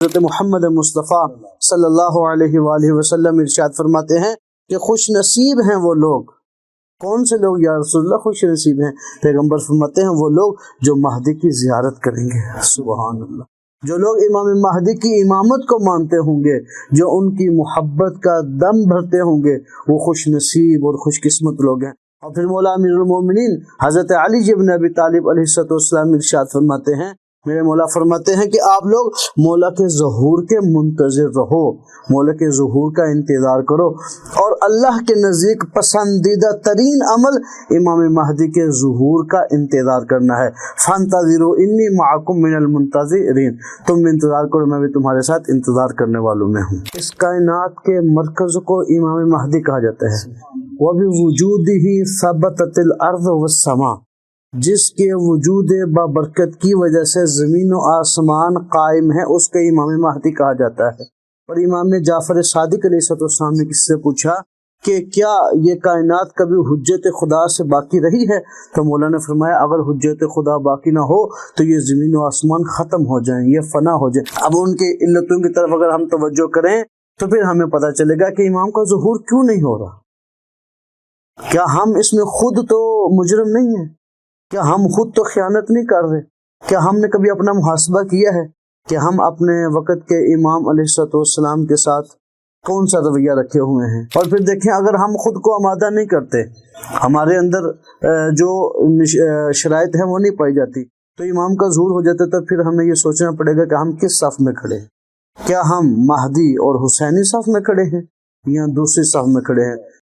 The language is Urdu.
حضرت محمد مصطفیٰ صلی اللہ علیہ وآلہ وسلم ارشاد فرماتے ہیں کہ خوش نصیب ہیں وہ لوگ۔ کون سے لوگ یا رسول اللہ خوش نصیب ہیں؟ پیغمبر فرماتے ہیں وہ لوگ جو مہدی کی زیارت کریں گے۔ سبحان اللہ۔ جو لوگ امام مہدی کی امامت کو مانتے ہوں گے، جو ان کی محبت کا دم بھرتے ہوں گے، وہ خوش نصیب اور خوش قسمت لوگ ہیں۔ اور پھر مولا امیر المومنین حضرت علی ابن ابی طالب علیہ السلام ارشاد فرماتے ہیں، میرے مولا فرماتے ہیں کہ آپ لوگ مولا کے ظہور کے منتظر رہو، مولا کے ظہور کا انتظار کرو، اور اللہ کے نزدیک پسندیدہ ترین عمل امام مہدی کے ظہور کا انتظار کرنا ہے۔ فانتظروا انی معکم من المنتظرین، تم انتظار کرو، میں بھی تمہارے ساتھ انتظار کرنے والوں میں ہوں۔ اس کائنات کے مرکز کو امام مہدی کہا جاتا ہے۔ وَبِوُجُودِهِ ثَبَتَتِ الْأَرْضُ وَالسَّمَاءُ، جس کے وجود بابرکت کی وجہ سے زمین و آسمان قائم ہے، اس کے امام مہدی کہا جاتا ہے۔ اور امام جعفر صادق علیہ السلام نے کس سے پوچھا کہ کیا یہ کائنات کبھی حجت خدا سے باقی رہی ہے؟ تو مولا نے فرمایا اگر حجت خدا باقی نہ ہو تو یہ زمین و آسمان ختم ہو جائیں، یہ فنا ہو جائیں۔ اب ان کی علتوں کی طرف اگر ہم توجہ کریں تو پھر ہمیں پتہ چلے گا کہ امام کا ظہور کیوں نہیں ہو رہا۔ کیا ہم اس میں خود تو مجرم نہیں ہیں؟ کیا ہم خود تو خیانت نہیں کر رہے؟ کیا ہم نے کبھی اپنا محاسبہ کیا ہے کہ ہم اپنے وقت کے امام علیہ السلام کے ساتھ کون سا رویہ رکھے ہوئے ہیں؟ اور پھر دیکھیں اگر ہم خود کو آمادہ نہیں کرتے، ہمارے اندر جو شرائط ہیں وہ نہیں پائی جاتی، تو امام کا ظہور ہو جاتا ہے، تو پھر ہمیں یہ سوچنا پڑے گا کہ ہم کس صف میں کھڑے ہیں۔ کیا ہم مہدی اور حسینی صف میں کھڑے ہیں یا دوسری صف میں کھڑے ہیں؟